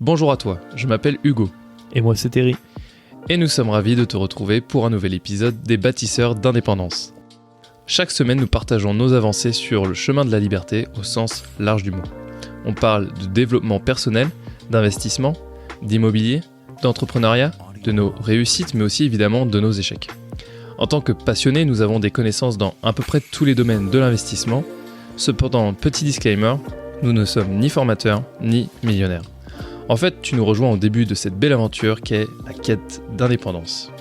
Bonjour à toi, je m'appelle Hugo. Et moi c'est Terry. Et nous sommes ravis de te retrouver pour un nouvel épisode des bâtisseurs d'indépendance. Chaque semaine, nous partageons nos avancées sur le chemin de la liberté au sens large du mot. On parle de développement personnel, d'investissement, d'immobilier, d'entrepreneuriat, de nos réussites, mais aussi évidemment de nos échecs. En tant que passionnés, nous avons des connaissances dans à peu près tous les domaines de l'investissement. Cependant, petit disclaimer, nous ne sommes ni formateurs, ni millionnaires. En fait, tu nous rejoins au début de cette belle aventure qu'est la quête d'indépendance.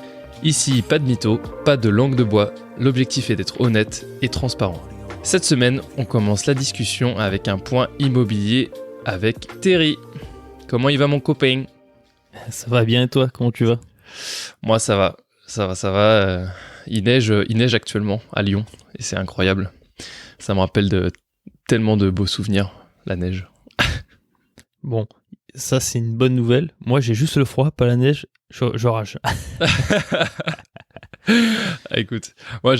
Ici, pas de mytho, pas de langue de bois, l'objectif est d'être honnête et transparent. Cette semaine, on commence la discussion avec un point immobilier avec Terry. Comment il va mon copain ? Ça va bien et toi, comment tu vas ? Moi ça va. Il neige actuellement à Lyon et c'est incroyable. Ça me rappelle tellement de beaux souvenirs, la neige. Bon, ça c'est une bonne nouvelle. Moi j'ai juste le froid, pas la neige, je rage. Écoute, moi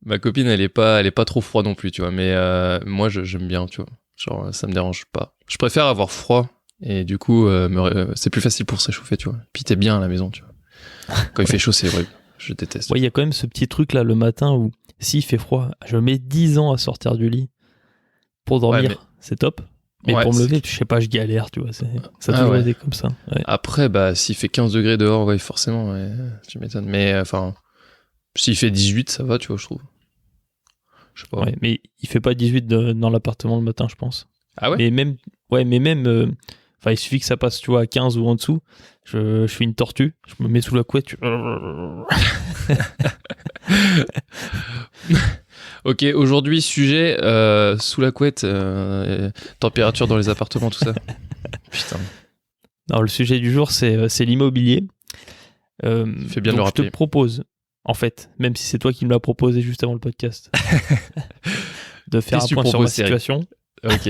ma copine elle est pas trop froide non plus, tu vois, mais moi j'aime bien, tu vois. Genre ça me dérange pas. Je préfère avoir froid et du coup c'est plus facile pour se réchauffer, tu vois. Puis t'es bien à la maison, tu vois. Quand il fait chaud, c'est horrible. Je déteste. Ouais, il y a quand même ce petit truc là le matin où s'il fait froid, je mets 10 ans à sortir du lit pour dormir. Ouais, c'est top. Mais pour me lever, je sais pas, je galère, tu vois. Ça a toujours été comme ça. Ouais. Après, s'il fait 15 degrés dehors, ouais, forcément, ouais, tu m'étonnes. Mais enfin, s'il fait 18, ça va, tu vois, je trouve. Je sais pas. Ouais, mais il fait pas 18 dans l'appartement le matin, je pense. Ah ouais ? Mais même, il suffit que ça passe, tu vois, à 15 ou en dessous. Je fais une tortue, je me mets sous la couette. Ok, aujourd'hui, sujet sous la couette, température dans les appartements, tout ça. Putain. Alors, le sujet du jour, c'est l'immobilier. Fais bien de le rappeler. Je te propose, en fait, même si c'est toi qui me l'as proposé juste avant le podcast, de faire un point sur ma situation. Ok,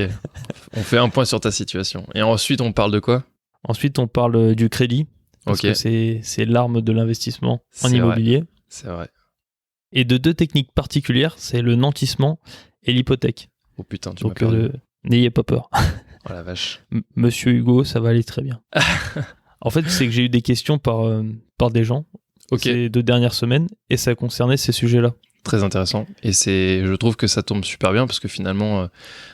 on fait un point sur ta situation. Et ensuite, on parle de quoi ? Ensuite, on parle du crédit, parce que c'est l'arme de l'investissement en immobilier. C'est vrai. Et de deux techniques particulières, c'est le nantissement et l'hypothèque. Oh putain, tu m'as perdu. N'ayez pas peur. Oh la vache. Monsieur Hugo, ça va aller très bien. En fait, c'est que j'ai eu des questions par des gens ces 2 dernières semaines, et ça concernait ces sujets-là. Très intéressant. Et je trouve que ça tombe super bien, parce que finalement,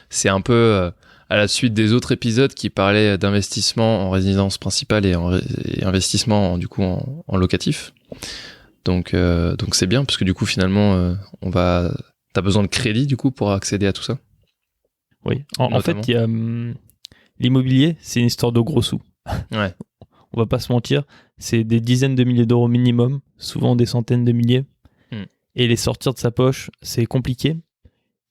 c'est un peu à la suite des autres épisodes qui parlaient d'investissement en résidence principale et investissement du coup en locatif. Donc c'est bien, parce que du coup finalement t'as besoin de crédit du coup pour accéder à tout ça. Oui. En fait, il y a l'immobilier, c'est une histoire de gros sous. Ouais. On va pas se mentir, c'est des dizaines de milliers d'euros minimum, souvent des centaines de milliers. Et les sortir de sa poche, c'est compliqué.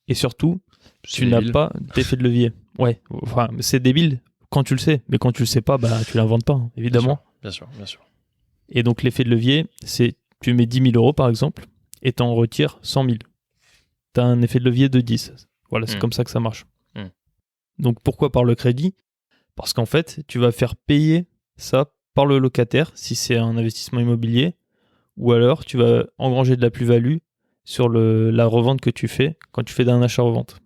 Et surtout, tu n'as pas d'effet de levier. Ouais, enfin, c'est débile quand tu le sais, mais quand tu le sais pas, tu l'inventes pas, hein, évidemment. Bien sûr. Et donc l'effet de levier, c'est tu mets 10 000 euros par exemple, et t'en retires 100 000. T'as un effet de levier de 10. Voilà, c'est comme ça que ça marche. Donc pourquoi par le crédit ? Parce qu'en fait, tu vas faire payer ça par le locataire si c'est un investissement immobilier, ou alors tu vas engranger de la plus-value sur la revente que tu fais quand tu fais d'un achat-revente.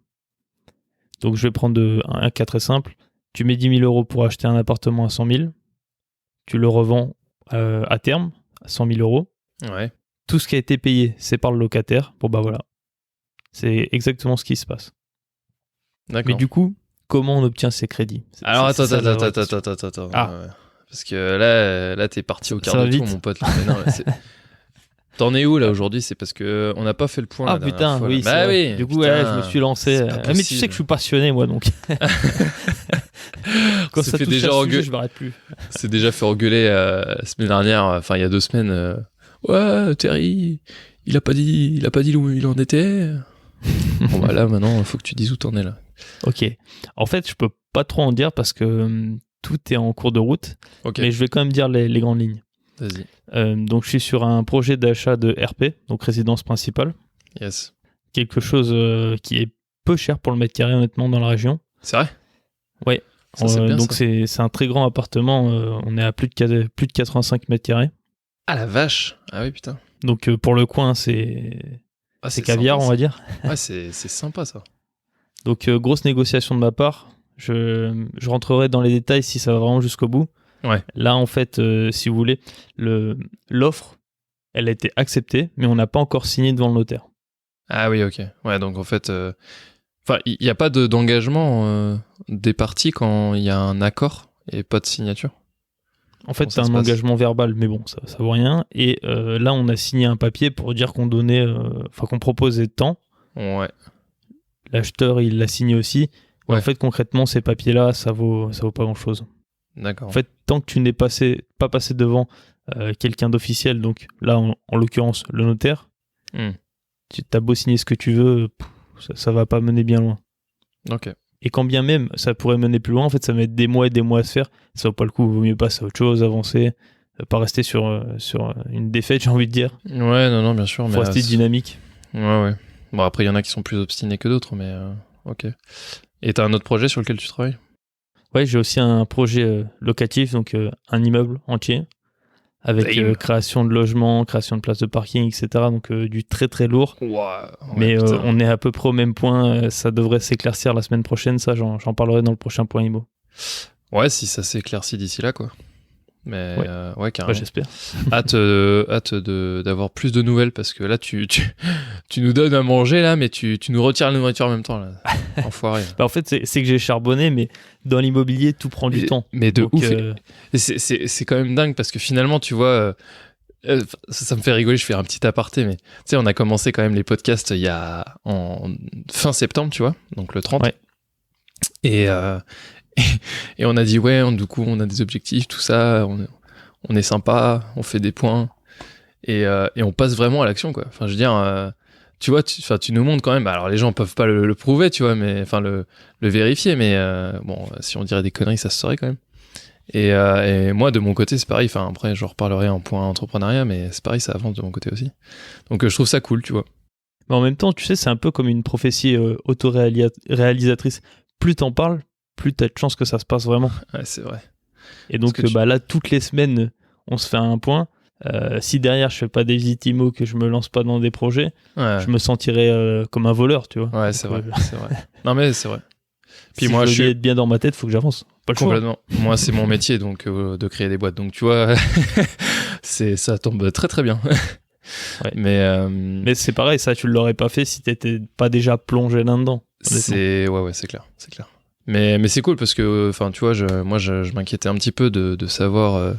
Donc je vais prendre un cas très simple. Tu mets 10 000 euros pour acheter un appartement à 100 000. Tu le revends à terme à 100 000 euros. Ouais. Tout ce qui a été payé, c'est par le locataire. Bon voilà. C'est exactement ce qui se passe. D'accord. Mais du coup, comment on obtient ces crédits ? Alors attends. Ah. Parce que là t'es parti au quart de tour, mon pote. T'en es où là aujourd'hui ? C'est parce que on n'a pas fait le point. Ah putain, fois, oui. Oui. Du coup, je me suis lancé. Mais tu sais que je suis passionné, moi, donc. Quand ça touche déjà sujet, je m'arrête plus. C'est déjà fait engueuler la semaine dernière. Enfin, il y a 2 semaines. Ouais, Terry, il a pas dit où il en était. Bon bah là maintenant, il faut que tu dises où t'en es là. Ok. En fait, je peux pas trop en dire parce que tout est en cours de route. Okay. Mais je vais quand même dire les grandes lignes. Vas-y. Donc je suis sur un projet d'achat de RP, donc résidence principale. Yes. Quelque chose qui est peu cher pour le mètre carré honnêtement dans la région. C'est vrai ? Ouais. Ça, c'est bien, donc ça. C'est un très grand appartement. On est à plus de 85 mètres carrés. Ah la vache ! Ah oui putain. Donc pour le coin c'est caviar sympa, on va dire. Ouais c'est sympa ça. Donc grosse négociation de ma part. Je rentrerai dans les détails si ça va vraiment jusqu'au bout. Ouais. Là, en fait, si vous voulez, l'offre, elle a été acceptée, mais on n'a pas encore signé devant le notaire. Ah oui, ok. Ouais, donc en fait, il n'y a pas d'engagement des parties quand il y a un accord et pas de signature. En fait, c'est un engagement verbal, mais bon, ça vaut rien. Et là, on a signé un papier pour dire qu'on donnait, qu'on proposait tant. Ouais. L'acheteur, il l'a signé aussi. Ouais. En fait, concrètement, ces papiers-là, ça vaut pas grand-chose. D'accord. En fait, tant que tu n'es pas passé devant quelqu'un d'officiel, donc là, en l'occurrence, le notaire, tu as beau signer ce que tu veux, ça va pas mener bien loin. Ok. Et quand bien même ça pourrait mener plus loin, en fait, ça va mettre des mois et des mois à se faire. Ça vaut pas le coup, il vaut mieux passer à autre chose, avancer, pas rester sur une défaite, j'ai envie de dire. Ouais, non, bien sûr. Faut rester dynamique. Ouais. Bon, après, il y en a qui sont plus obstinés que d'autres, mais ok. Et t'as un autre projet sur lequel tu travailles ? Ouais, j'ai aussi un projet locatif, donc un immeuble entier, avec création de logements, création de places de parking, etc. Donc du très très lourd. Wow, mais on est à peu près au même point. Ça devrait s'éclaircir la semaine prochaine. Ça, j'en parlerai dans le prochain point IMO. Ouais, si ça s'éclaircit d'ici là, quoi. Mais ouais, carrément. Ouais, j'espère. Hâte d'avoir plus de nouvelles parce que là, tu nous donnes à manger, là, mais tu nous retires la nourriture en même temps, là. Enfoiré. En fait, c'est que j'ai charbonné, mais dans l'immobilier, tout prend du temps. Mais de ouf. C'est quand même dingue parce que finalement, tu vois, ça me fait rigoler, je fais un petit aparté, mais tu sais, on a commencé quand même les podcasts en fin septembre, tu vois, donc le 30. Ouais. Et on a dit, du coup, on a des objectifs, tout ça, on est sympa, on fait des points, et on passe vraiment à l'action, quoi. Enfin, je veux dire, tu vois, tu nous montres quand même, alors les gens peuvent pas le prouver, tu vois, mais enfin, le vérifier, mais bon, si on dirait des conneries, ça se saurait quand même. Et moi, de mon côté, c'est pareil, enfin, après, je reparlerai en point entrepreneuriat, mais c'est pareil, ça avance de mon côté aussi. Donc, je trouve ça cool, tu vois. Mais en même temps, tu sais, c'est un peu comme une prophétie auto-réalisatrice. Plus t'en parles, plus t'as de chances que ça se passe vraiment. Ouais, c'est vrai. Et donc là, toutes les semaines, on se fait un point. Si derrière je fais pas des visites IMO, que je me lance pas dans des projets, je me sentirais comme un voleur, tu vois. Ouais, c'est vrai. Non mais c'est vrai. Puis si moi, je veux être bien dans ma tête, faut que j'avance. Pas le complètement. Choix. Moi, c'est mon métier, donc de créer des boîtes. Donc tu vois, ça tombe très très bien. Ouais. Mais c'est pareil, ça tu l'aurais pas fait si t'étais pas déjà plongé là-dedans. C'est clair. Mais c'est cool parce que, enfin, tu vois, je m'inquiétais un petit peu de savoir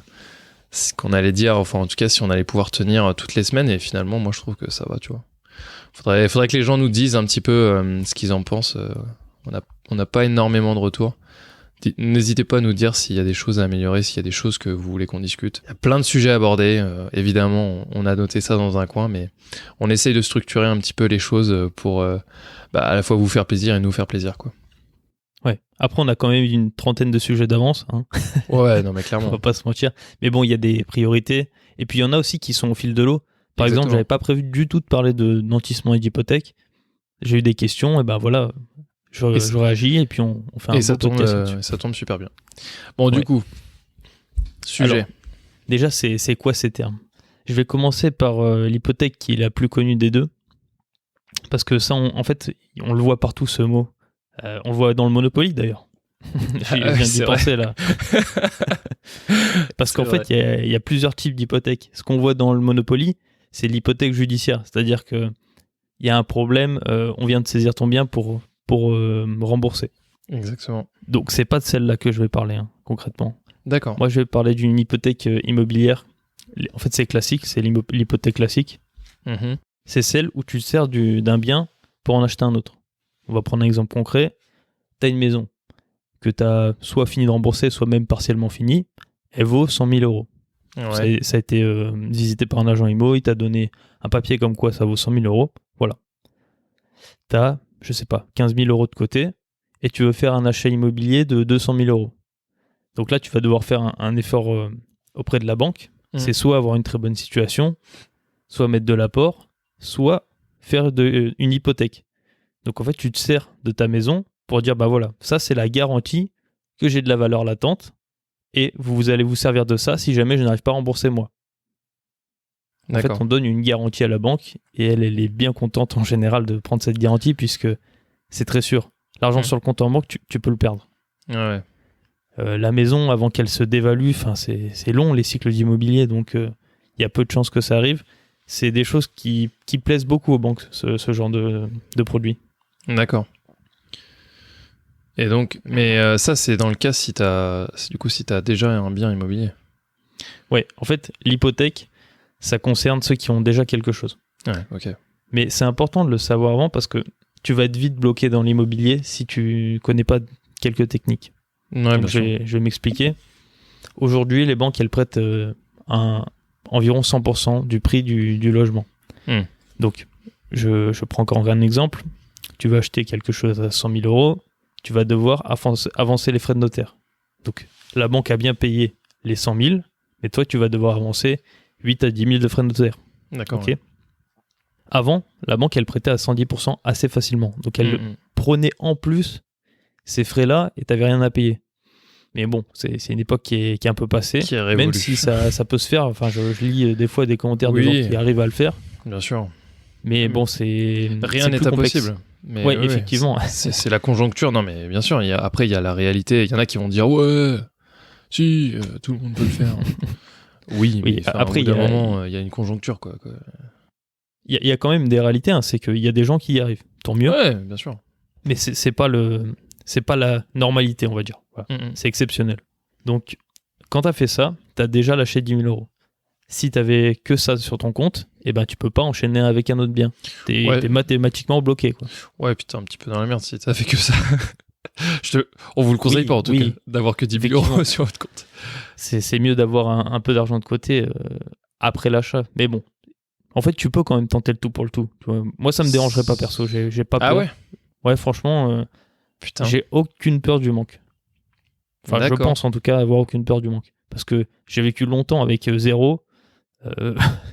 ce qu'on allait dire, enfin, en tout cas, si on allait pouvoir tenir toutes les semaines. Et finalement, moi, je trouve que ça va, tu vois. Faudrait que les gens nous disent un petit peu ce qu'ils en pensent. On n'a pas énormément de retours. N'hésitez pas à nous dire s'il y a des choses à améliorer, s'il y a des choses que vous voulez qu'on discute. Il y a plein de sujets à aborder. Évidemment, on a noté ça dans un coin, mais on essaye de structurer un petit peu les choses pour à la fois vous faire plaisir et nous faire plaisir, quoi. Ouais. Après, on a quand même une trentaine de sujets d'avance. Hein. Ouais, non, mais clairement. On va pas se mentir. Mais bon, il y a des priorités. Et puis, il y en a aussi qui sont au fil de l'eau. Par exemple, j'avais pas prévu du tout de parler de nantissement et d'hypothèque. J'ai eu des questions, et ben voilà, je réagis, et puis on fait un beau podcast là-dessus. Ça tombe super bien. Bon, du coup, sujet. Alors, déjà, c'est quoi ces termes ? Je vais commencer par l'hypothèque qui est la plus connue des deux. Parce que ça, en fait, on le voit partout, ce mot. On le voit dans le Monopoly, d'ailleurs. Je viens d'y penser, là. Parce qu'en fait, il y a plusieurs types d'hypothèques. Ce qu'on voit dans le Monopoly, c'est l'hypothèque judiciaire. C'est-à-dire qu'il y a un problème, on vient de saisir ton bien pour rembourser. Exactement. Donc, c'est pas de celle-là que je vais parler, hein, concrètement. D'accord. Moi, je vais parler d'une hypothèque immobilière. En fait, c'est classique, c'est l'hypothèque classique. Mm-hmm. C'est celle où tu te sers d'un bien pour en acheter un autre. On va prendre un exemple concret. Tu as une maison que tu as soit fini de rembourser, soit même partiellement fini. Elle vaut 100 000 euros. Ouais. Ça a été visité par un agent IMO. Il t'a donné un papier comme quoi ça vaut 100 000 euros. Voilà. Tu as, je sais pas, 15 000 euros de côté et tu veux faire un achat immobilier de 200 000 euros. Donc là, tu vas devoir faire un effort auprès de la banque. C'est soit avoir une très bonne situation, soit mettre de l'apport, soit faire une hypothèque. Donc en fait, tu te sers de ta maison pour dire, bah voilà, ça c'est la garantie que j'ai de la valeur latente et vous allez vous servir de ça si jamais je n'arrive pas à rembourser moi. En fait, on donne une garantie à la banque et elle est bien contente en général de prendre cette garantie puisque c'est très sûr. L'argent sur le compte en banque, tu peux le perdre. Ouais. La maison, avant qu'elle se dévalue, c'est long les cycles d'immobilier, donc il y a peu de chances que ça arrive. C'est des choses qui plaisent beaucoup aux banques, ce genre de produits. D'accord. Et donc, mais ça, c'est dans le cas si t'as déjà un bien immobilier. Ouais, en fait, l'hypothèque, ça concerne ceux qui ont déjà quelque chose. Ouais, ok. Mais c'est important de le savoir avant parce que tu vas être vite bloqué dans l'immobilier si tu connais pas quelques techniques. Ouais, Donc, bien sûr. je vais m'expliquer. Aujourd'hui, les banques, elles prêtent environ 100% du prix du logement. Donc, je prends encore un exemple. Tu vas acheter quelque chose à 100 000 euros, tu vas devoir avancer les frais de notaire. Donc, la banque a bien payé les 100 000, mais toi, tu vas devoir avancer 8 à 10 000 de frais de notaire. D'accord. Okay. Avant, la banque, elle prêtait à 110% assez facilement. Donc, elle prenait en plus ces frais-là et tu n'avais rien à payer. Mais bon, c'est une époque qui est un peu passée. Qui est révolue. Même si ça peut se faire. Enfin, je lis des fois des commentaires de gens qui arrivent à le faire. Bien sûr. Mais bon, rien n'est impossible. Mais ouais, effectivement. C'est la conjoncture. Non, mais bien sûr. Après, il y a la réalité. Il y en a qui vont dire ouais, si, tout le monde peut le faire. oui, mais après, au bout d'un moment, il y a une conjoncture, quoi. Il y a quand même des réalités. Hein, c'est qu'il y a des gens qui y arrivent. Tant mieux. Ouais, bien sûr. Mais c'est pas la normalité, on va dire. Voilà. C'est exceptionnel. Donc, quand tu as fait ça, tu as déjà lâché 10 000 euros. Si tu n'avais que ça sur ton compte, eh ben, tu peux pas enchaîner avec un autre bien. Tu es mathématiquement bloqué. Quoi. Ouais, puis t'es un petit peu dans la merde si tu fait que ça. On vous le conseille pas, en tout cas, d'avoir que 10 000 euros sur votre compte. C'est mieux d'avoir un peu d'argent de côté après l'achat. Mais bon, en fait, tu peux quand même tenter le tout pour le tout. Tu vois. Moi, ça me dérangerait pas, perso. J'ai pas peur. Ah ouais? Ouais, franchement, j'ai aucune peur du manque. Enfin, je pense en tout cas avoir aucune peur du manque. Parce que j'ai vécu longtemps avec zéro.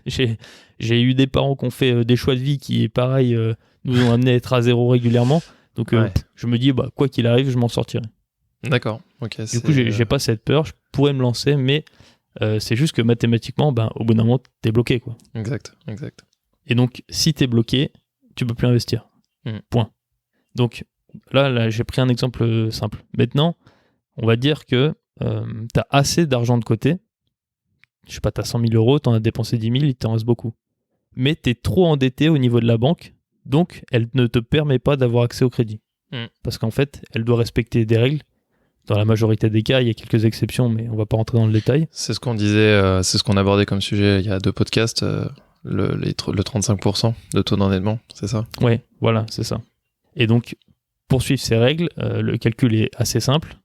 J'ai eu des parents qui ont fait des choix de vie qui, pareil, nous ont amené à être à zéro régulièrement. Donc, je me dis, quoi qu'il arrive, je m'en sortirai. D'accord. Okay, du coup, j'ai pas cette peur. Je pourrais me lancer, mais c'est juste que mathématiquement, au bout d'un moment, t'es bloqué. Quoi. Exact. Et donc, si t'es bloqué, tu peux plus investir. Point. Donc, là, j'ai pris un exemple simple. Maintenant, on va dire que tu as assez d'argent de côté. Je sais pas, tu as 100 000 euros, tu en as dépensé 10 000, il t'en reste beaucoup. Mais tu es trop endetté au niveau de la banque, donc elle ne te permet pas d'avoir accès au crédit. Parce qu'en fait, elle doit respecter des règles. Dans la majorité des cas, il y a quelques exceptions, mais on va pas rentrer dans le détail. C'est ce qu'on disait, c'est ce qu'on abordait comme sujet il y a 2 podcasts, le 35% de taux d'endettement, c'est ça? Ouais, voilà, c'est ça. Et donc, pour suivre ces règles, le calcul est assez simple.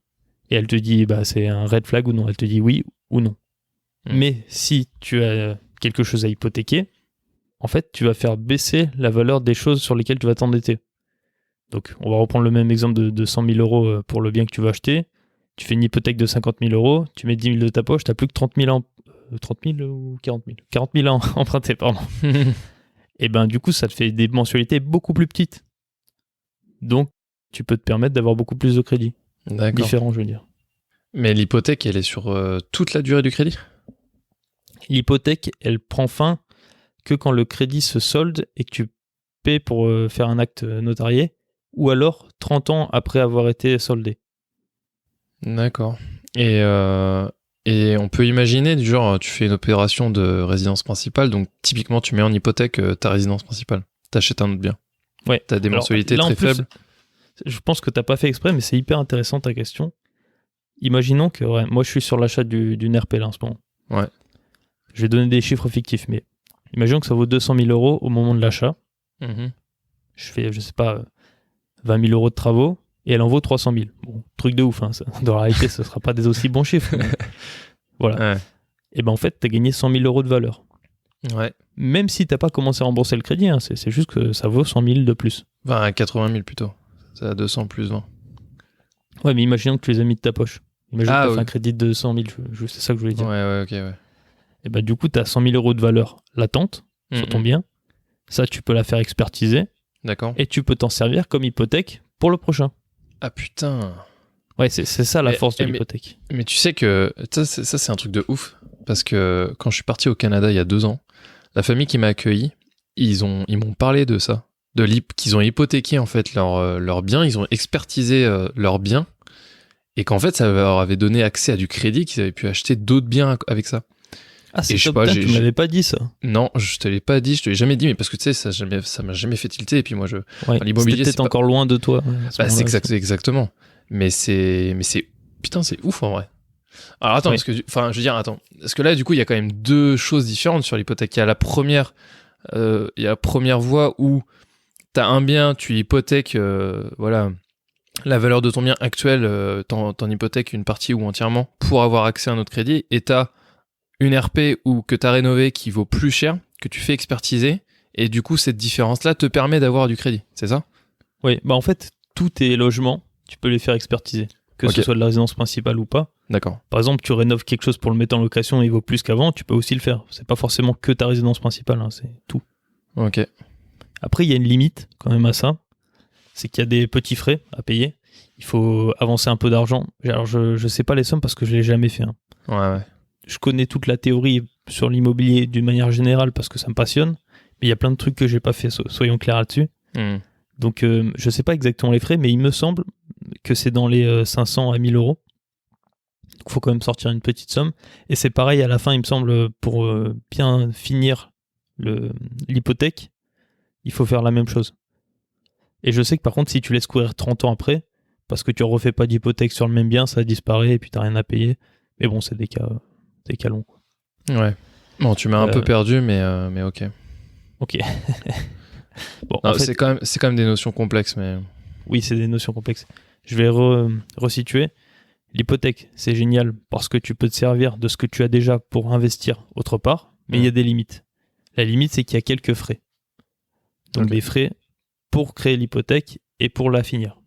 Et elle te dit, c'est un red flag ou non. Elle te dit oui ou non. Mais si tu as quelque chose à hypothéquer, en fait, tu vas faire baisser la valeur des choses sur lesquelles tu vas t'endetter. Donc, on va reprendre le même exemple de 100 000 euros pour le bien que tu vas acheter. Tu fais une hypothèque de 50 000 euros, tu mets 10 000 de ta poche, tu n'as plus que 30 000 ou 40 000 40 000 empruntés, pardon. Et du coup, ça te fait des mensualités beaucoup plus petites. Donc, tu peux te permettre d'avoir beaucoup plus de crédit. D'accord. Différent, je veux dire. Mais l'hypothèque, elle est sur toute la durée du crédit? L'hypothèque, elle prend fin que quand le crédit se solde et que tu paies pour faire un acte notarié, ou alors 30 ans après avoir été soldé. D'accord. Et on peut imaginer, du genre, tu fais une opération de résidence principale, donc typiquement, tu mets en hypothèque ta résidence principale. T'achètes un autre bien. Ouais. T'as des mensualités très faibles. Je pense que t'as pas fait exprès, mais c'est hyper intéressant ta question. Imaginons que, moi je suis sur l'achat d'une RP là en ce moment. Ouais. Je vais donner des chiffres fictifs, mais imaginons que ça vaut 200 000 euros au moment de l'achat. Je fais, je sais pas, 20 000 euros de travaux et elle en vaut 300 000. Bon, truc de ouf, hein, ça, dans la réalité, ce sera pas des aussi bons chiffres. Mais... voilà. Ouais. Et en fait, t'as gagné 100 000 euros de valeur. Ouais. Même si t'as pas commencé à rembourser le crédit, hein, c'est juste que ça vaut 100 000 de plus. Enfin, 80 000 plutôt. C'est à 200 plus 20. Ouais, mais imaginons que tu les as mis de ta poche. Imaginons que tu as fait un crédit de 100 000, c'est ça que je voulais dire. Ouais, ok, ouais. Et du coup, tu as 100 000 euros de valeur latente sur ton bien. Ça, tu peux la faire expertiser. D'accord. Et tu peux t'en servir comme hypothèque pour le prochain. Ah putain. Ouais, c'est ça la force de l'hypothèque. Mais tu sais que ça, c'est un truc de ouf. Parce que quand je suis parti au Canada il y a 2 ans, la famille qui m'a accueilli, ils m'ont parlé de ça. Qu'ils ont hypothéqué en fait leur bien, ils ont expertisé leur bien et qu'en fait, ça leur avait donné accès à du crédit, qu'ils avaient pu acheter d'autres biens avec ça. Ah, c'est top, tu me l'avais pas dit ça. Non, je te l'ai pas dit, je te l'ai jamais dit, mais parce que tu sais, ça m'a jamais fait tilter, et puis moi, l'immobilier, c'était peut-être encore loin de toi. C'est exactement. Mais c'est putain, c'est ouf en vrai. Alors attends, parce que, enfin, je veux dire, parce que là, du coup, il y a quand même deux choses différentes sur l'hypothèque. Il y a la première voie où t'as un bien, tu hypothèques, voilà, la valeur de ton bien actuel, t'en hypothèques une partie ou entièrement pour avoir accès à un autre crédit, et t'as une RP ou que t'as rénové qui vaut plus cher, que tu fais expertiser, et du coup, cette différence-là te permet d'avoir du crédit, c'est ça ? Oui, bah en fait, tous tes logements, tu peux les faire expertiser, que ce soit de la résidence principale ou pas. D'accord. Par exemple, tu rénoves quelque chose pour le mettre en location et il vaut plus qu'avant, tu peux aussi le faire. C'est pas forcément que ta résidence principale, hein, c'est tout. Ok. Après, il y a une limite quand même à ça, c'est qu'il y a des petits frais à payer. Il faut avancer un peu d'argent. Alors, je sais pas les sommes parce que je l'ai jamais fait. Hein. Ouais. Je connais toute la théorie sur l'immobilier d'une manière générale parce que ça me passionne, mais il y a plein de trucs que j'ai pas fait, soyons clairs là-dessus. Donc, je sais pas exactement les frais, mais il me semble que c'est dans les 500 à 1000 euros. Il faut quand même sortir une petite somme. Et c'est pareil à la fin, il me semble, pour bien finir l'hypothèque, il faut faire la même chose. Et je sais que par contre, si tu laisses courir 30 ans après, parce que tu refais pas d'hypothèque sur le même bien, ça disparaît et puis t'as rien à payer. Mais bon, c'est des cas longs. Quoi. Ouais. Bon, tu m'as un peu perdu, mais ok. Ok. Bon, non, c'est quand même des notions complexes, mais... Oui, c'est des notions complexes. Je vais resituer. L'hypothèque, c'est génial parce que tu peux te servir de ce que tu as déjà pour investir autre part, mais il y a des limites. La limite, c'est qu'il y a quelques frais. Donc des frais pour créer l'hypothèque et pour la finir.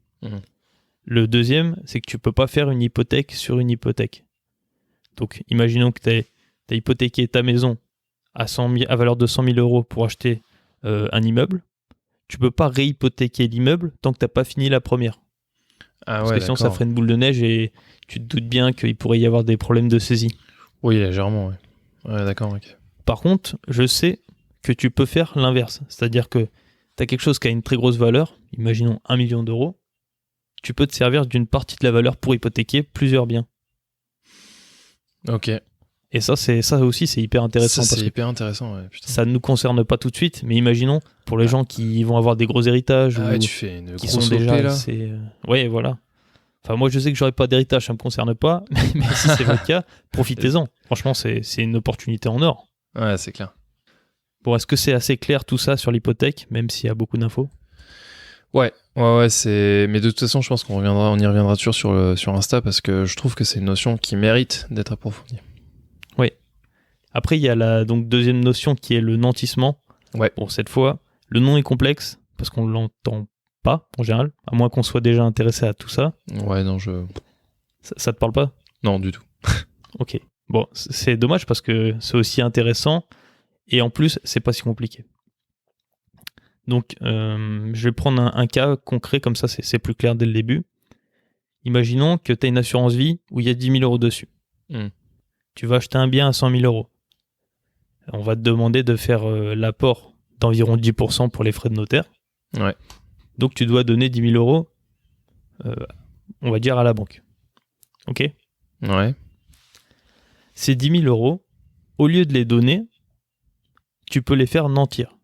Le deuxième, c'est que tu peux pas faire une hypothèque sur une hypothèque. Donc imaginons que tu as hypothéqué ta maison à valeur de 100 000 euros pour acheter un immeuble. Tu peux pas réhypothéquer l'immeuble tant que tu n'as pas fini la première. Parce que sinon, ça ferait une boule de neige et tu te doutes bien qu'il pourrait y avoir des problèmes de saisie. Oui, légèrement, ouais. Ouais, d'accord, ok. Par contre, je sais que tu peux faire l'inverse. C'est-à-dire que tu as quelque chose qui a une très grosse valeur, imaginons 1 million d'euros, tu peux te servir d'une partie de la valeur pour hypothéquer plusieurs biens. Ok. Et ça aussi, c'est hyper intéressant. Ça, c'est hyper intéressant, ouais, putain. Ça ne nous concerne pas tout de suite, mais imaginons, pour les gens qui vont avoir des gros héritages, ou tu fais une qui grosse sont déjà... là. Ouais, voilà. Enfin, moi, je sais que j'aurais pas d'héritage, ça me concerne pas, mais si c'est votre cas, profitez-en. Franchement, c'est une opportunité en or. Ouais, c'est clair. Bon, est-ce que c'est assez clair tout ça sur l'hypothèque, même s'il y a beaucoup d'infos ? Ouais, c'est... Mais de toute façon, je pense qu'on y reviendra toujours sur Insta, parce que je trouve que c'est une notion qui mérite d'être approfondie. Oui. Après, il y a la deuxième notion qui est le nantissement. Ouais. Bon, cette fois, le nom est complexe, parce qu'on l'entend pas, en général, à moins qu'on soit déjà intéressé à tout ça. Ouais, non, Ça te parle pas ? Non, du tout. Ok. Bon, c'est dommage parce que c'est aussi intéressant et en plus, c'est pas si compliqué. Donc, je vais prendre un cas concret, comme ça c'est plus clair dès le début. Imaginons que tu as une assurance vie où il y a 10 000 euros dessus. Tu vas acheter un bien à 100 000 euros. On va te demander de faire l'apport d'environ 10% pour les frais de notaire. Ouais. Donc, tu dois donner 10 000 euros, on va dire, à la banque. Ok ? Ouais. Ces 10 000 euros, au lieu de les donner, tu peux les faire nantir.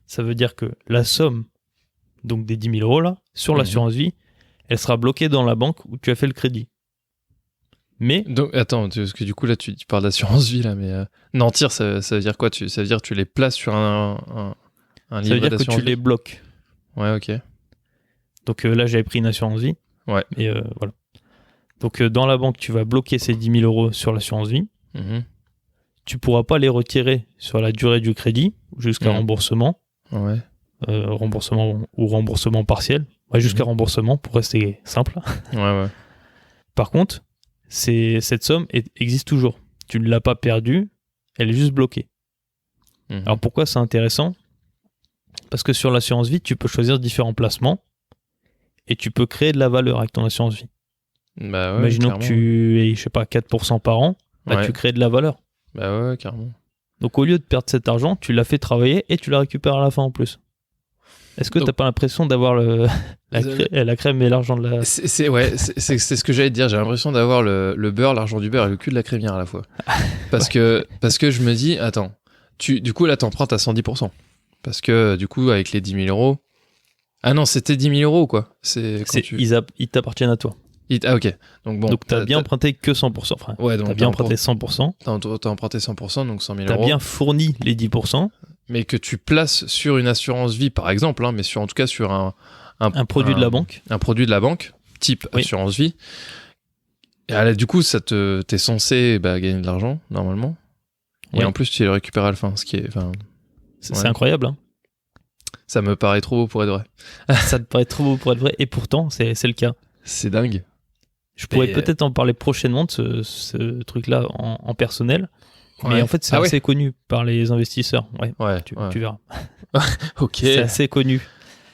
Ça veut dire que la somme donc des 10 000 euros là, sur l'assurance vie, elle sera bloquée dans la banque où tu as fait le crédit. Mais... Donc, attends, parce que du coup là tu parles d'assurance vie là, mais nantir ça veut dire quoi ? Ça veut dire que tu les places sur un livret d'assurance vie ? Ça veut dire que tu les bloques. Ouais, ok. Donc là j'avais pris une assurance vie. Ouais. Et voilà. Donc dans la banque tu vas bloquer ces 10 000 euros sur l'assurance vie. Tu pourras pas les retirer sur la durée du crédit jusqu'à remboursement. Ouais. Remboursement ou remboursement partiel. Ouais, jusqu'à remboursement pour rester simple. Ouais. Par contre, cette somme existe toujours. Tu ne l'as pas perdue, elle est juste bloquée. Alors pourquoi c'est intéressant ? Parce que sur l'assurance vie, tu peux choisir différents placements et tu peux créer de la valeur avec ton assurance vie. Bah ouais, imaginons carrément. que tu aies, 4% par an, tu crées de la valeur. Bah ouais, carrément. Donc au lieu de perdre cet argent, tu l'as fait travailler et tu la récupères à la fin en plus. Est-ce que Donc- t'as pas l'impression d'avoir la crème et l'argent de la... C'est ce que j'allais te dire. J'ai l'impression d'avoir le beurre, l'argent du beurre et le cul de la crémière à la fois. Parce que je me dis, attends, du coup là t'empruntes à 110%. Parce que du coup avec les 10 000 euros... Ah non, c'était 10 000 euros quoi. Ils t'appartiennent à toi. Ah ok. Donc bon. Donc t'as bien emprunté que 100%. Enfin, Ouais, donc t'as bien emprunté 100%. T'as emprunté 100%, donc 100 000 T'as euros. bien fourni les 10%. Mais que tu places sur une assurance vie par exemple, hein, mais en tout cas sur Un produit de la banque. Un produit de la banque, type Oui. assurance vie. Et là, du coup, t'es censé gagner de l'argent, normalement. Et Ouais. en plus, tu le récupères à la fin, ce qui est... C'est incroyable. Hein. Ça me paraît trop beau pour être vrai. Ça te paraît trop beau pour être vrai. Et pourtant, c'est le cas. C'est dingue. Je pourrais peut-être en parler prochainement de ce truc-là en personnel. Mais Ouais. en fait, c'est assez connu par les investisseurs. Ouais, tu verras. Ok. C'est assez connu.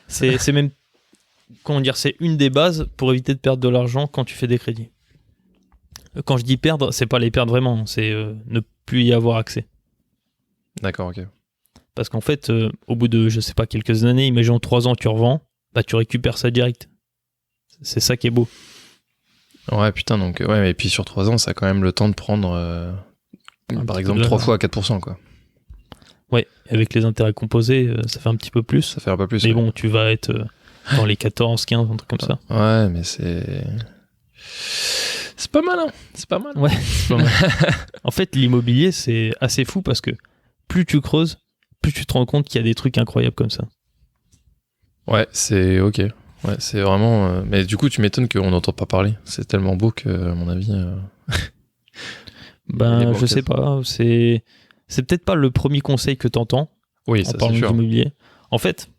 C'est même, comment dire, c'est une des bases pour éviter de perdre de l'argent quand tu fais des crédits. Quand je dis perdre, c'est pas les perdre vraiment, c'est ne plus y avoir accès. D'accord, ok. Parce qu'en fait, au bout de, je sais pas, quelques années, imaginons 3 ans, tu revends, bah tu récupères ça direct. C'est ça qui est beau. Ouais, putain, donc... Ouais, mais puis sur 3 ans, ça a quand même le temps de prendre... par exemple, 3 fois à 4%, quoi. Ouais, avec les intérêts composés, ça fait un petit peu plus. Ça fait un peu plus. Mais ouais. bon, tu vas être dans les 14, 15, un truc comme ça. Ouais, mais c'est... C'est pas mal, hein. C'est pas mal. Ouais, c'est pas mal. En fait, l'immobilier, c'est assez fou parce que plus tu creuses, plus tu te rends compte qu'il y a des trucs incroyables comme ça. Ouais, c'est ok. Ouais, c'est vraiment... Mais du coup, tu m'étonnes qu'on n'entend pas parler. C'est tellement beau que, à mon avis... Ben, je sais pas. C'est peut-être pas le premier conseil que t'entends Oui, en ça c'est parlant sûr. d'immobilier. En fait,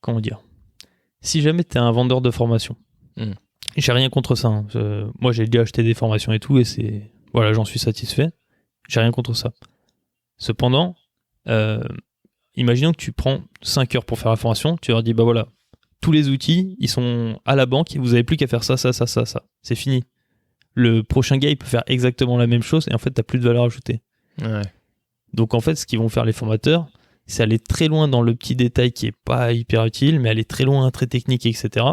comment dire, si jamais t'es un vendeur de formation, j'ai rien contre ça. Hein. Moi, j'ai déjà acheté des formations et tout, et c'est... Voilà, j'en suis satisfait. J'ai rien contre ça. Cependant, imaginons que tu prends 5 heures pour faire la formation, tu leur dis, bah voilà, tous les outils, ils sont à la banque, et vous avez plus qu'à faire ça. C'est fini. Le prochain gars, il peut faire exactement la même chose, et en fait, t'as plus de valeur ajoutée. Ouais. Donc en fait, ce qu'ils vont faire les formateurs, c'est aller très loin dans le petit détail qui est pas hyper utile, mais aller très loin, très technique, etc.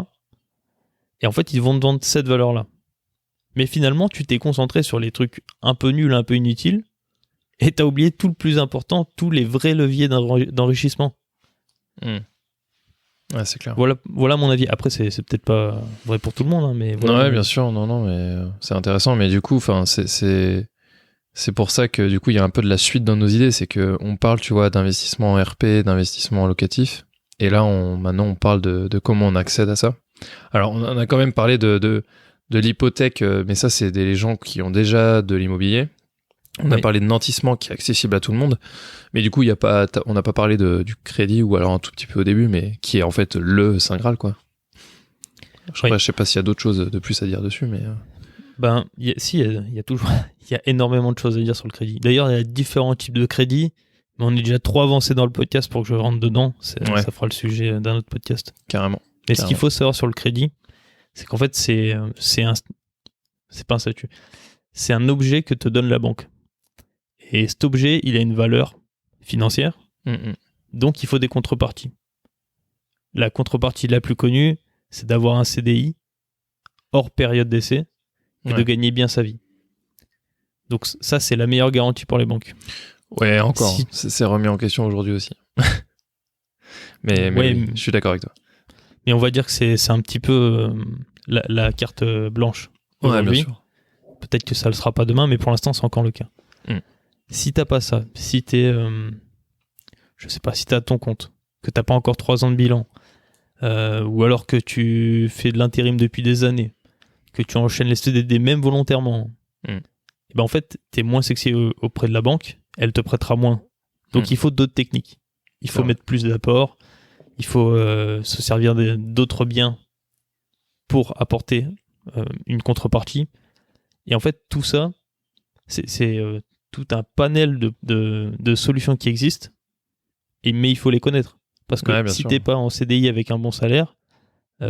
Et en fait, ils vont te vendre cette valeur-là. Mais finalement, tu t'es concentré sur les trucs un peu nuls, un peu inutiles, et t'as oublié tout le plus important, tous les vrais leviers d'enrichissement. Ouais, c'est clair. Voilà mon avis. Après, c'est peut-être pas vrai pour tout le monde, hein, mais voilà. Ouais, bien sûr, non, mais c'est intéressant. Mais du coup, c'est pour ça que du coup, il y a un peu de la suite dans nos idées. C'est que on parle, tu vois, d'investissement en RP, d'investissement locatif. Et là, maintenant, on parle de comment on accède à ça. Alors, on en a quand même parlé de l'hypothèque, mais ça, c'est des gens qui ont déjà de l'immobilier. On a parlé de nantissement qui est accessible à tout le monde, mais du coup, on n'a pas parlé du crédit, ou alors un tout petit peu au début, mais qui est en fait le Saint Graal, quoi. Je sais pas s'il y a d'autres choses de plus à dire dessus, mais... Ben, il y a toujours... Il y a énormément de choses à dire sur le crédit. D'ailleurs, il y a différents types de crédits, mais on est déjà trop avancé dans le podcast pour que je rentre dedans. Ça fera le sujet d'un autre podcast. Carrément. Mais ce qu'il faut savoir sur le crédit, c'est qu'en fait, c'est pas un statut. C'est un objet que te donne la banque. Et cet objet, il a une valeur financière. Donc, il faut des contreparties. La contrepartie la plus connue, c'est d'avoir un CDI hors période d'essai et de gagner bien sa vie. Donc, ça, c'est la meilleure garantie pour les banques. Ouais, encore. C'est remis en question aujourd'hui aussi. mais oui, je suis d'accord avec toi. Mais on va dire que c'est un petit peu la carte blanche aujourd'hui. Ouais, bien sûr. Peut-être que ça ne le sera pas demain, mais pour l'instant, c'est encore le cas. Si t'as pas ça, si t'es, je sais pas, si t'as ton compte, que t'as pas encore 3 ans de bilan, ou alors que tu fais de l'intérim depuis des années, que tu enchaînes les CDD même volontairement, et ben en fait, t'es moins sexy auprès de la banque, elle te prêtera moins. Donc il faut d'autres techniques. Il faut mettre plus d'apports, il faut se servir d'autres biens pour apporter une contrepartie. Et en fait, tout ça, c'est tout un panel de solutions qui existent, mais il faut les connaître. Parce que si t'es pas en CDI avec un bon salaire,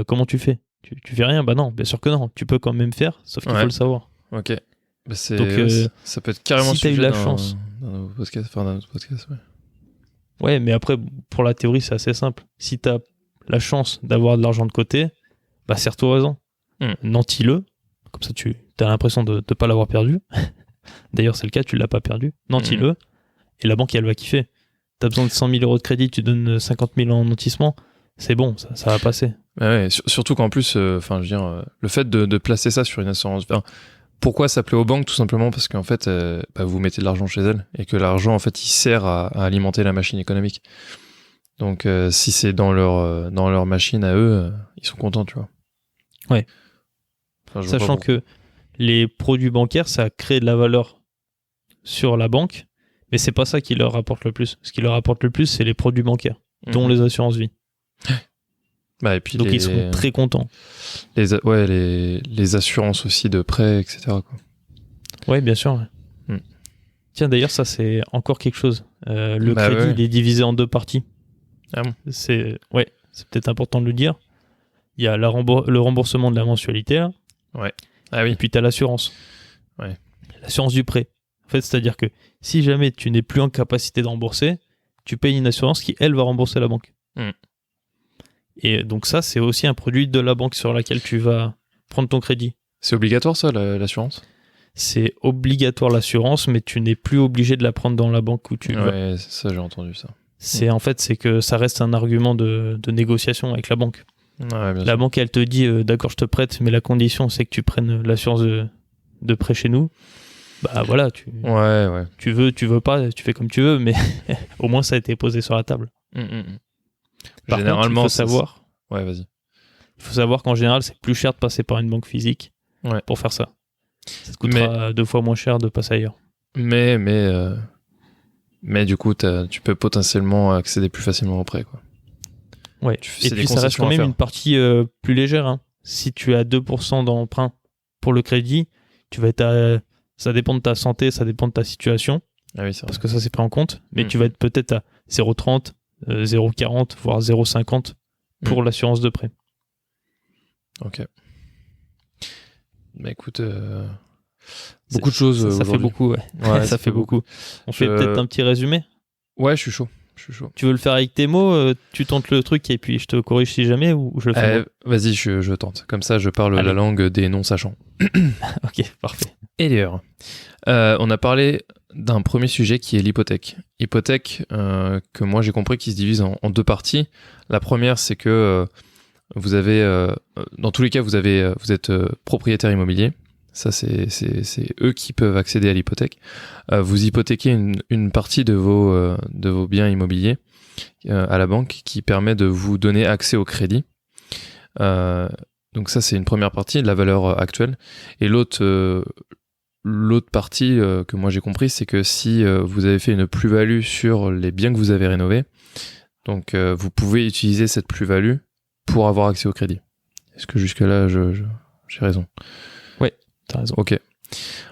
comment tu fais ? Tu fais rien ? Bah non, bien sûr que non. Tu peux quand même faire, sauf qu'il faut le savoir. Ok. Bah donc, ça peut être carrément si t'as eu la chance. dans notre podcast, ouais. Ouais, mais après, pour la théorie, c'est assez simple. Si tu as la chance d'avoir de l'argent de côté, bah serre-toi-en. Nantis-le. Comme ça, tu as l'impression de ne pas l'avoir perdu. D'ailleurs, c'est le cas, tu ne l'as pas perdu. Nantis-le. Et la banque, elle va kiffer. Tu as besoin de 100 000 euros de crédit, tu donnes 50 000 en nantissement. C'est bon, ça va passer. Ouais, surtout qu'en plus, je veux dire, le fait de placer ça sur une assurance... Pourquoi s'appeler aux banques? Tout simplement parce qu'en fait, vous mettez de l'argent chez elles et que l'argent, en fait, il sert à alimenter la machine économique. Donc, si c'est dans leur machine à eux, ils sont contents, tu vois. Ouais. Sachant que les produits bancaires, ça crée de la valeur sur la banque, mais c'est pas ça qui leur rapporte le plus. Ce qui leur rapporte le plus, c'est les produits bancaires, dont les assurances vie. Et puis donc ils seront très contents. Les assurances aussi de prêts, etc. quoi. Ouais, bien sûr. Ouais. Tiens, d'ailleurs, ça c'est encore quelque chose. Le crédit, il est divisé en 2 parties. Ah bon? C'est peut-être important de le dire. Il y a le remboursement de la mensualité là. Ouais. Ah oui. Et puis tu as l'assurance. Ouais. L'assurance du prêt. En fait, c'est-à-dire que si jamais tu n'es plus en capacité de rembourser, tu payes une assurance qui, elle, va rembourser la banque. Et donc ça, c'est aussi un produit de la banque sur laquelle tu vas prendre ton crédit. C'est obligatoire ça, l'assurance? C'est obligatoire l'assurance, mais tu n'es plus obligé de la prendre dans la banque où tu vas. Ouais, ça j'ai entendu ça. En fait, c'est que ça reste un argument de négociation avec la banque. Ouais, bien la sûr. banque, elle te dit, d'accord, je te prête, mais la condition, c'est que tu prennes l'assurance de prêt chez nous. Bah voilà, tu veux pas, tu fais comme tu veux, mais au moins ça a été posé sur la table. Par Généralement, contre, il faut savoir. Ouais, vas-y. Il faut savoir qu'en général, c'est plus cher de passer par une banque physique pour faire ça. Ça te coûtera 2 fois moins cher de passer ailleurs. Mais du coup, tu peux potentiellement accéder plus facilement au prêt, quoi. Ouais. Et puis ça reste quand même une partie plus légère. Hein. Si tu as 2% d'emprunt pour le crédit, tu vas être ça dépend de ta santé, ça dépend de ta situation. Ah oui, c'est vrai. Parce que ça, c'est pris en compte. Mais tu vas être peut-être à 0,30, 0,40, voire 0,50 pour l'assurance de prêt. Ok. Bah écoute, beaucoup de choses. Ça fait beaucoup, ouais. Ça fait beaucoup. On fait peut-être un petit résumé? Ouais, je suis chaud. Tu veux le faire avec tes mots? Tu tentes le truc et puis je te corrige si jamais, ou je le fais moi? Vas-y, je tente. Comme ça, je parle la langue des non-sachants. Ok, parfait. Et d'ailleurs, on a parlé d'un premier sujet qui est l'hypothèque. Hypothèque que moi j'ai compris qui se divise en 2 parties. La première, c'est que vous avez, dans tous les cas, vous êtes propriétaire immobilier. Ça, c'est eux qui peuvent accéder à l'hypothèque. Vous hypothéquez une partie de vos biens immobiliers à la banque qui permet de vous donner accès au crédit. Donc ça, c'est une première partie de la valeur actuelle. Et l'autre partie que moi j'ai compris, c'est que si vous avez fait une plus-value sur les biens que vous avez rénovés, donc vous pouvez utiliser cette plus-value pour avoir accès au crédit. Est-ce que jusque-là, j'ai raison? Ouais, t'as raison. Ok.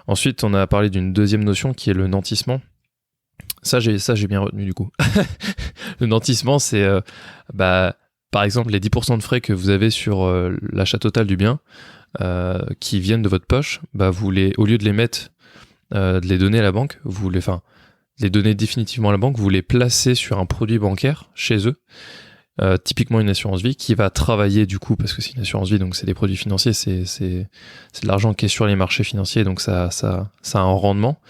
Ensuite, on a parlé d'une deuxième notion qui est le nantissement. Ça, j'ai bien retenu du coup. Le nantissement, c'est par exemple les 10% de frais que vous avez sur l'achat total du bien qui viennent de votre poche, au lieu de les mettre, de les donner à la banque, les donner définitivement à la banque, vous les placez sur un produit bancaire chez eux, typiquement une assurance vie qui va travailler du coup, parce que c'est une assurance vie, donc c'est des produits financiers, c'est de l'argent qui est sur les marchés financiers, donc ça a un rendement.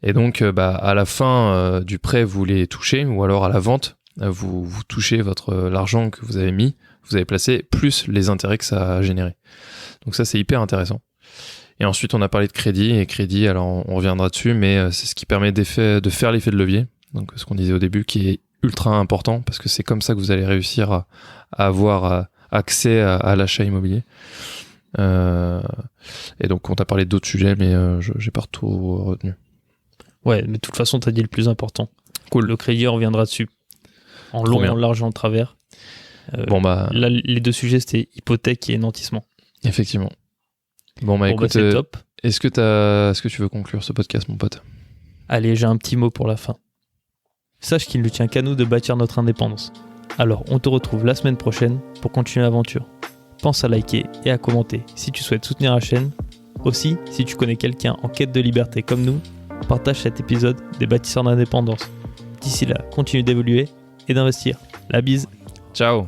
Et donc à la fin du prêt, vous les touchez, ou alors à la vente, vous touchez l'argent que vous avez placé, plus les intérêts que ça a généré. Donc ça, c'est hyper intéressant. Et ensuite, on a parlé de crédit. Et crédit, alors on reviendra dessus, mais c'est ce qui permet de faire l'effet de levier. Donc ce qu'on disait au début, qui est ultra important, parce que c'est comme ça que vous allez réussir à avoir accès à l'achat immobilier. Et donc, on t'a parlé d'autres sujets, mais j'ai pas tout retenu. Ouais, mais de toute façon, t'as dit le plus important. Cool. Le crédit, on reviendra dessus. En long, en large, en travers. Là, les 2 sujets, c'était hypothèque et nantissement. Effectivement. Écoute, c'est top. Est-ce que tu veux conclure ce podcast, mon pote? Allez, j'ai un petit mot pour la fin. Sache qu'il ne tient qu'à nous de bâtir notre indépendance. Alors, on te retrouve la semaine prochaine pour continuer l'aventure. Pense à liker et à commenter si tu souhaites soutenir la chaîne. Aussi, si tu connais quelqu'un en quête de liberté comme nous, partage cet épisode des bâtisseurs d'indépendance. D'ici là, continue d'évoluer et d'investir. La bise. Ciao.